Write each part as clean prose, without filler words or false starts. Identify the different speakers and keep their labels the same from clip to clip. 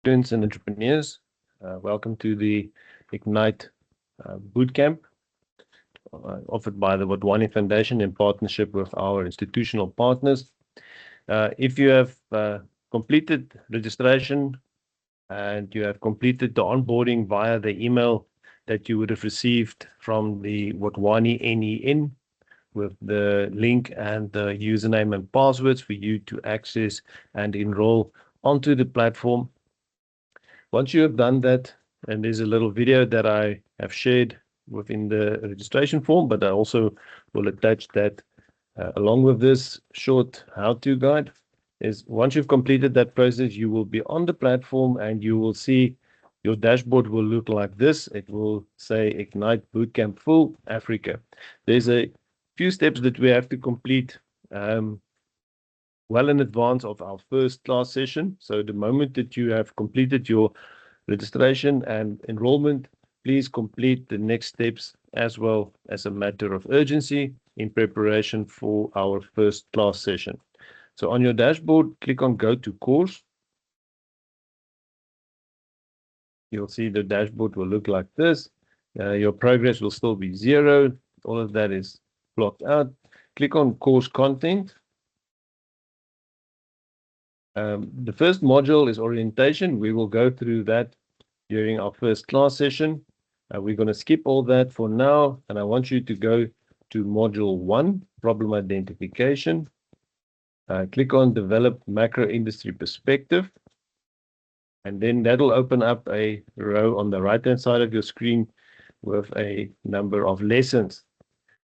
Speaker 1: Students and entrepreneurs, welcome to the Ignite Bootcamp offered by the Wadhwani Foundation in partnership with our institutional partners. If you have completed registration and you have completed the onboarding via the email that you would have received from the Wadhwani NEN with the link and the username and passwords for you to access and enroll onto the platform. Once you have done that, and there's a little video that I have shared within the registration form, but I also will attach that along with this short how-to guide, is once you've completed that process, you will be on the platform and you will see your dashboard will look like this. It will say Ignite Bootcamp Full Africa. There's a few steps that we have to complete well in advance of our first class session. So the moment that you have completed your registration and enrollment, please complete the next steps as well as a matter of urgency in preparation for our first class session. So on your dashboard, click on Go to Course. You'll see the dashboard will look like this. Your progress will still be 0. All of that is blocked out. Click on Course Content. The first module is orientation. We will go through that during our first class session. We're going to skip all that for now, and I want you to go to module 1, problem identification. Click on develop macro industry perspective, and then that'll open up a row on the right hand side of your screen with a number of lessons.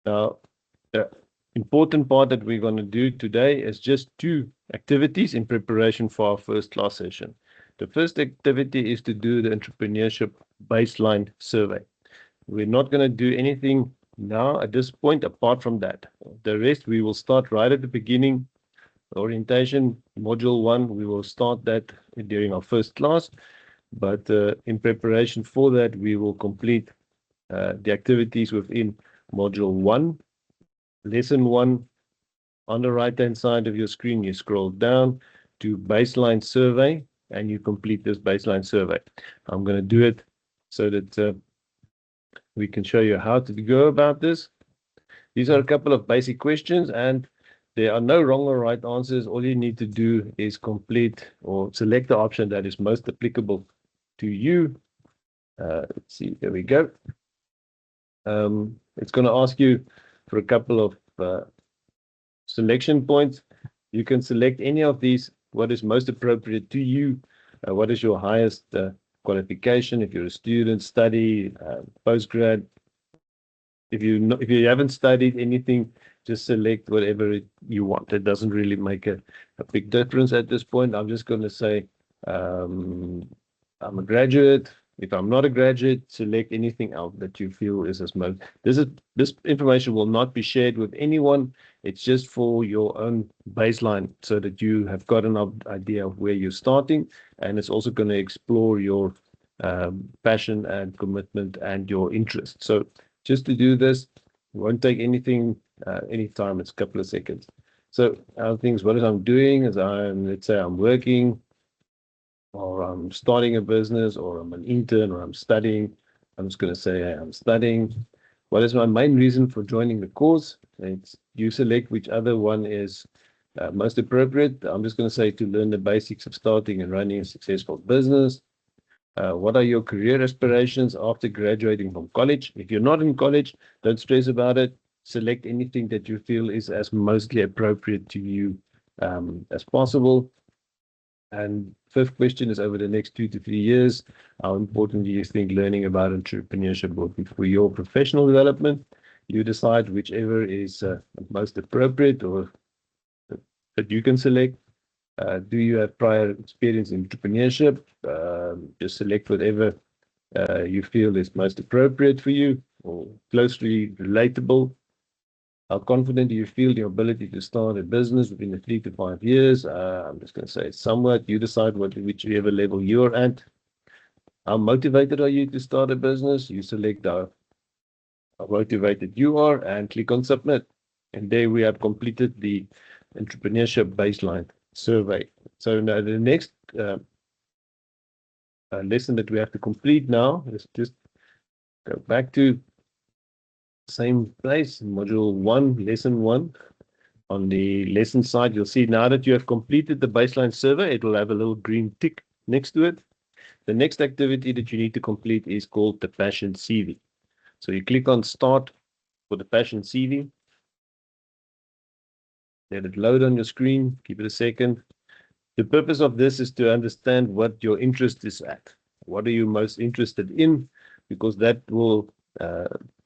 Speaker 1: Now, the important part that we're going to do today is just 2 activities in preparation for our first class session. The first activity is to do the entrepreneurship baseline survey. We're not going to do anything now at this point apart from that. The rest we will start right at the beginning. Orientation, module 1, we will start that during our first class. But in preparation for that, we will complete the activities within module 1. Lesson 1, on the right-hand side of your screen, you scroll down to baseline survey, and you complete this baseline survey. I'm going to do it so that we can show you how to go about this. These are a couple of basic questions, and there are no wrong or right answers. All you need to do is complete or select the option that is most applicable to you. Let's see, there we go. It's going to ask you for a couple of selection points. You can select any of these, what is most appropriate to you, what is your highest qualification, if you're a student, study, postgrad. If you haven't studied anything, just select whatever you want. It doesn't really make a big difference at this point. I'm just going to say I'm a graduate. If I'm not a graduate, select anything else that you feel is as most. This information will not be shared with anyone. It's just for your own baseline so that you have got an idea of where you're starting, and it's also going to explore your passion and commitment and your interest. So just to do this, it won't take anything, any time. It's a couple of seconds. So other things, what I'm doing is let's say I'm working, or I'm starting a business, or I'm an intern, or I'm studying. I'm just going to say, hey, I'm studying. What is my main reason for joining the course? You select which other one is most appropriate. I'm just going to say to learn the basics of starting and running a successful business. What are your career aspirations after graduating from college? If you're not in college, don't stress about it. Select anything that you feel is as mostly appropriate to you as possible. And 5th question is, over the next 2 to 3 years, how important do you think learning about entrepreneurship will be for your professional development? You decide whichever is most appropriate or that you can select. Do you have prior experience in entrepreneurship? Just select whatever you feel is most appropriate for you or closely relatable. How confident do you feel in your ability to start a business within the 3 to 5 years? I'm just going to say somewhat. You decide whichever level you're at. How motivated are you to start a business? You select how motivated you are and click on submit. And there we have completed the entrepreneurship baseline survey. So now the next lesson that we have to complete now. Let's just go back to the same place, module 1, lesson 1. On the lesson side, you'll see now that you have completed the baseline survey, it will have a little green tick next to it. The next activity that you need to complete is called the Passion CV. So you click on Start for the Passion CV. Let it load on your screen. Give it a second. The purpose of this is to understand what your interest is at. What are you most interested in? Because that will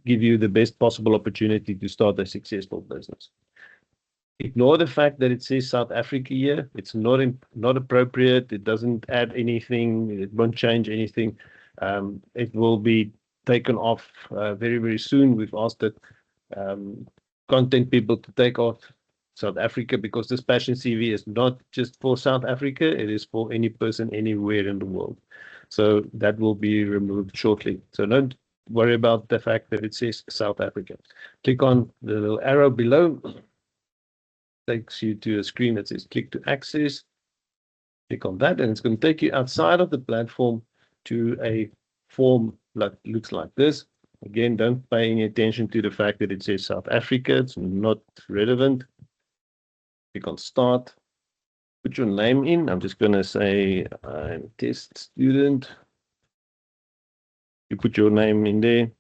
Speaker 1: give you the best possible opportunity to start a successful business. Ignore the fact that it says South Africa here. It's not appropriate. It doesn't add anything. It won't change anything. It will be taken off very, very soon. We've asked that content people to take off South Africa, because this Passion CV is not just for South Africa. It is for any person anywhere in the world. So that will be removed shortly. So don't worry about the fact that it says South Africa. Click on the little arrow below. Takes you to a screen that says click to access. Click on that, and it's going to take you outside of the platform to a form that looks like this. Again, don't pay any attention to the fact that it says South Africa. It's not relevant. Click on Start. Put your name in. I'm just going to say I'm a test student. You put your name in there.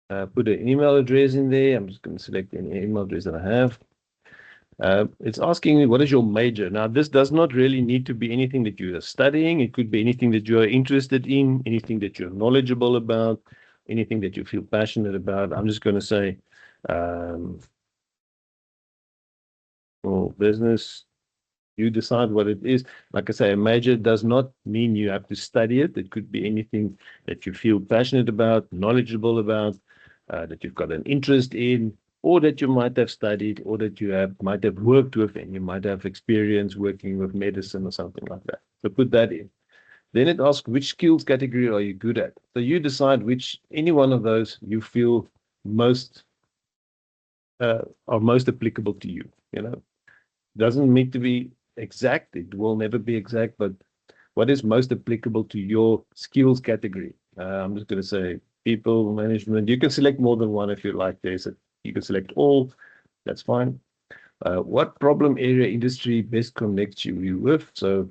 Speaker 1: Put an email address in there. I'm just going to select any email address that I have. It's asking me, what is your major? Now, this does not really need to be anything that you are studying. It could be anything that you are interested in, anything that you're knowledgeable about, anything that you feel passionate about. I'm just going to say, well, business. You decide what it is. Like I say, a major does not mean you have to study it. It could be anything that you feel passionate about, knowledgeable about, that you've got an interest in, or that you might have studied, or that you might have worked with, and you might have experience working with medicine or something like that. So put that in. Then it asks, which skills category are you good at? So you decide any one of those you feel are most applicable to you. Doesn't need to be exact. It will never be exact, but what is most applicable to your skills category? I'm just going to say people management. You can select more than one if you like. You can select all. That's fine. What problem area industry best connects you with? So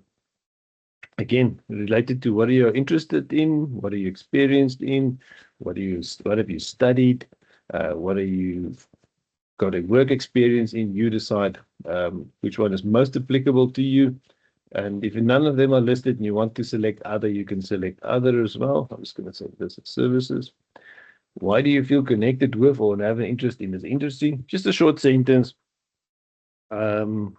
Speaker 1: again, related to what are you interested in? What are you experienced in? What have you studied? What are you got a work experience in? You decide which one is most applicable to you. And if none of them are listed and you want to select other, you can select other as well. I'm just going to say business services. Why do you feel connected with or have an interest in this industry? Just a short sentence. You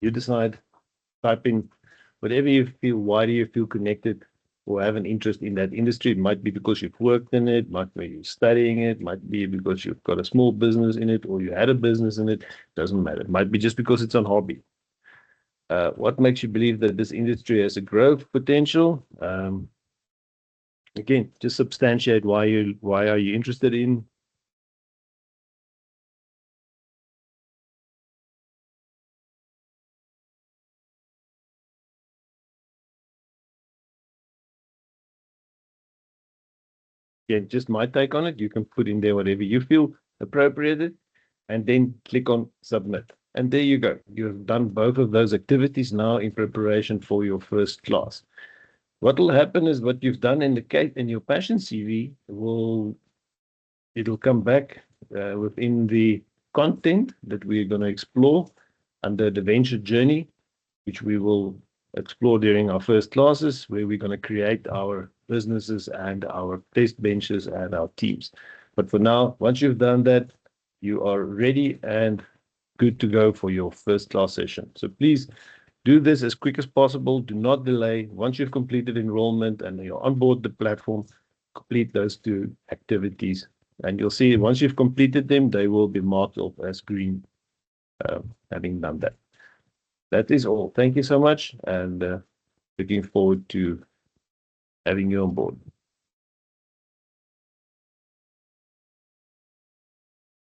Speaker 1: decide, type in whatever you feel. Why do you feel connected or have an interest in that industry? It might be because you've worked in it, might be you're studying it, might be because you've got a small business in it, or you had a business in it. Doesn't matter. It might be just because it's a hobby. What makes you believe that this industry has a growth potential? Again, just substantiate why are you interested in. Again, just my take on it. You can put in there whatever you feel appropriate, and then click on submit. And there you go. You've done both of those activities now in preparation for your first class. What will happen is what you've done in your passion CV it'll come back within the content that we're going to explore under the venture journey, which we will explore during our first classes, where we're going to create our businesses and our test benches and our teams. But for now, once you've done that, you are ready and good to go for your first class session. So please do this as quick as possible. Do not delay. Once you've completed enrollment and you're on board the platform, complete those 2 activities. And you'll see once you've completed them, they will be marked off as green, having done that. That is all. Thank you so much, and looking forward to having you on board.